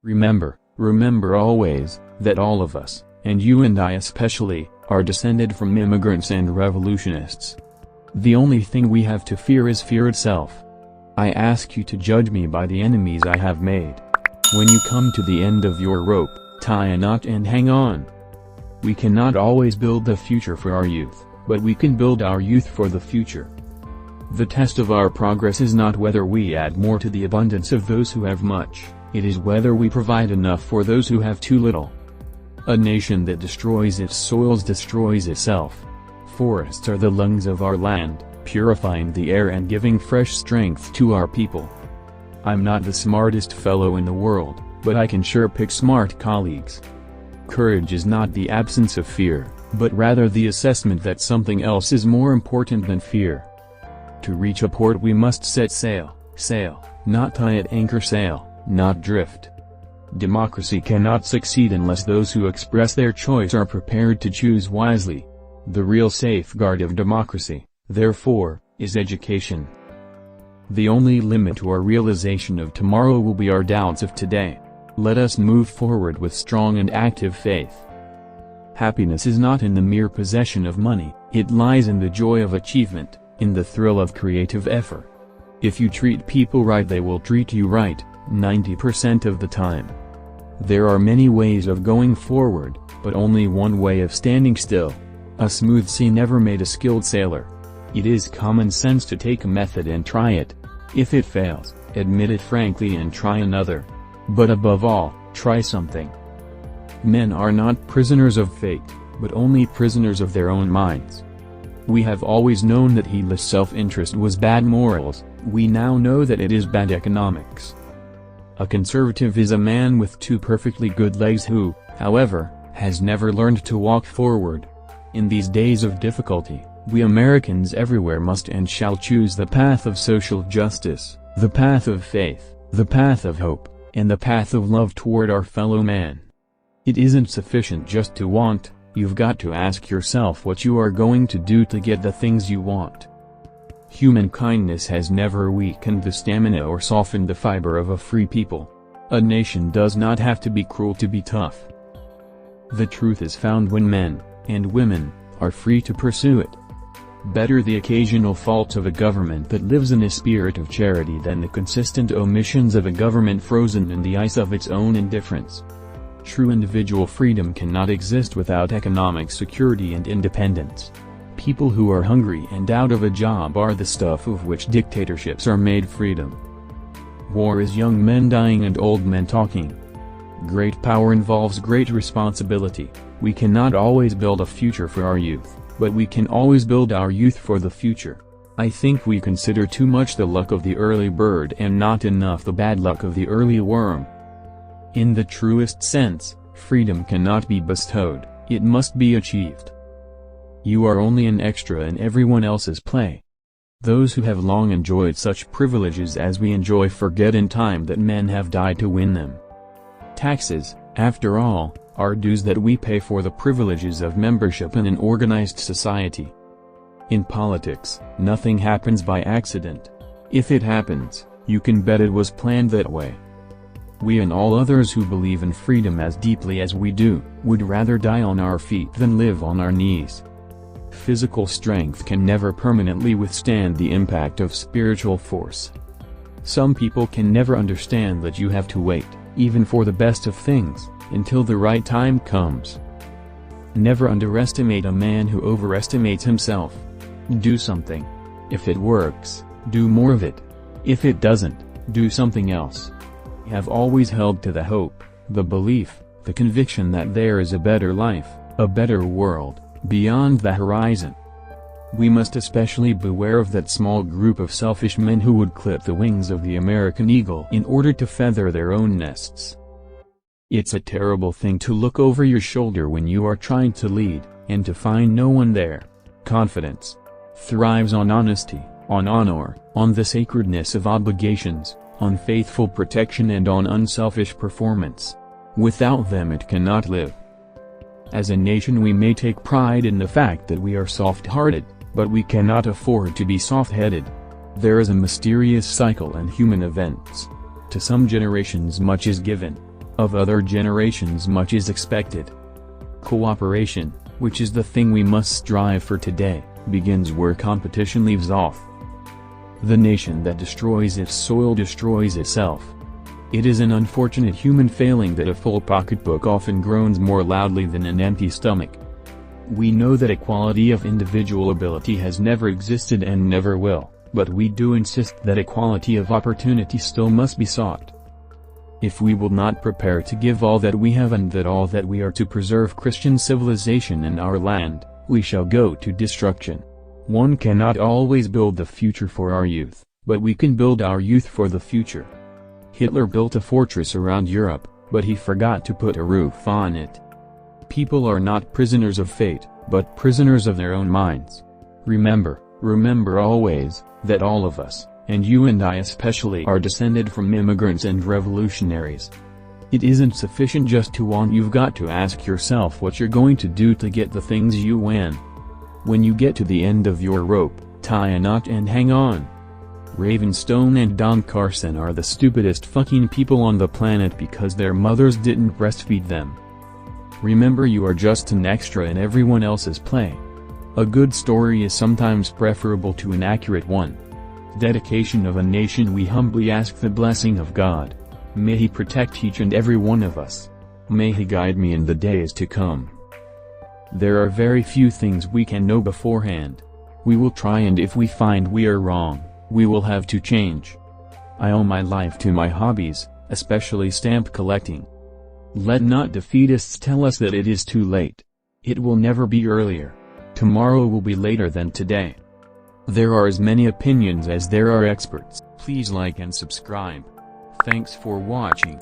Remember always, that all of us, and you and I especially, are descended from immigrants and revolutionists. The only thing we have to fear is fear itself. I ask you to judge me by the enemies I have made. When you come to the end of your rope, tie a knot and hang on. We cannot always build the future for our youth, but we can build our youth for the future. The test of our progress is not whether we add more to the abundance of those who have much, it is whether we provide enough for those who have too little. A nation that destroys its soils destroys itself. Forests are the lungs of our land, purifying the air and giving fresh strength to our people. I'm not the smartest fellow in the world, but I can sure pick smart colleagues. Courage is not the absence of fear, but rather the assessment that something else is more important than fear. To reach a port we must set sail, not tie at anchor, sail, not drift. Democracy cannot succeed unless those who express their choice are prepared to choose wisely. The real safeguard of democracy, therefore, is education. The only limit to our realization of tomorrow will be our doubts of today. Let us move forward with strong and active faith. Happiness is not in the mere possession of money, it lies in the joy of achievement, in the thrill of creative effort. If you treat people right, they will treat you right, 90% of the time. There are many ways of going forward, but only one way of standing still. A smooth sea never made a skilled sailor. It is common sense to take a method and try it. If it fails, admit it frankly and try another. But above all, try something. Men are not prisoners of fate, but only prisoners of their own minds. We have always known that heedless self-interest was bad morals, we now know that it is bad economics. A conservative is a man with two perfectly good legs who, however, has never learned to walk forward. In these days of difficulty, we Americans everywhere must and shall choose the path of social justice, the path of faith, the path of hope, and the path of love toward our fellow man. It isn't sufficient just to want, you've got to ask yourself what you are going to do to get the things you want. Human kindness has never weakened the stamina or softened the fiber of a free people. A nation does not have to be cruel to be tough. The truth is found when men, and women, are free to pursue it. Better the occasional faults of a government that lives in a spirit of charity than the consistent omissions of a government frozen in the ice of its own indifference. True individual freedom cannot exist without economic security and independence. People who are hungry and out of a job are the stuff of which dictatorships are made. Freedom. War is young men dying and old men talking. Great power involves great responsibility. We cannot always build a future for our youth, but we can always build our youth for the future. I think we consider too much the luck of the early bird and not enough the bad luck of the early worm. In the truest sense, freedom cannot be bestowed, it must be achieved. You are only an extra in everyone else's play. Those who have long enjoyed such privileges as we enjoy forget in time that men have died to win them. Taxes, after all, are dues that we pay for the privileges of membership in an organized society. In politics, nothing happens by accident. If it happens, you can bet it was planned that way. We and all others who believe in freedom as deeply as we do, would rather die on our feet than live on our knees. Physical strength can never permanently withstand the impact of spiritual force. Some people can never understand that you have to wait, even for the best of things, until the right time comes. Never underestimate a man who overestimates himself. Do something. If it works, do more of it. If it doesn't, do something else. Have always held to the hope, the belief, the conviction that there is a better life, a better world, beyond the horizon. We must especially beware of that small group of selfish men who would clip the wings of the American eagle in order to feather their own nests. It's a terrible thing to look over your shoulder when you are trying to lead, and to find no one there. Confidence thrives on honesty, on honor, on the sacredness of obligations, on faithful protection and on unselfish performance. Without them it cannot live. As a nation we may take pride in the fact that we are soft-hearted, but we cannot afford to be soft-headed. There is a mysterious cycle in human events. To some generations much is given. Of other generations much is expected. Cooperation, which is the thing we must strive for today, begins where competition leaves off. The nation that destroys its soil destroys itself. It is an unfortunate human failing that a full pocketbook often groans more loudly than an empty stomach. We know that equality of individual ability has never existed and never will, but we do insist that equality of opportunity still must be sought. If we will not prepare to give all that we have and that all that we are to preserve Christian civilization in our land, we shall go to destruction. One cannot always build the future for our youth, but we can build our youth for the future. Hitler built a fortress around Europe, but he forgot to put a roof on it. People are not prisoners of fate, but prisoners of their own minds. Remember always, that all of us, and you and I especially, are descended from immigrants and revolutionaries. It isn't sufficient just to want, you've got to ask yourself what you're going to do to get the things you win. When you get to the end of your rope, tie a knot and hang on. Ravenstone and Don Carson are the stupidest fucking people on the planet because their mothers didn't breastfeed them. Remember, you are just an extra in everyone else's play. A good story is sometimes preferable to an accurate one. Dedication of a nation. We humbly ask the blessing of God. May He protect each and every one of us. May He guide me in the days to come. There are very few things we can know beforehand. We will try, and if we find we are wrong, we will have to change. I owe my life to my hobbies, especially stamp collecting. Let not defeatists tell us that it is too late. It will never be earlier. Tomorrow will be later than today. There are as many opinions as there are experts. Please like and subscribe. Thanks for watching.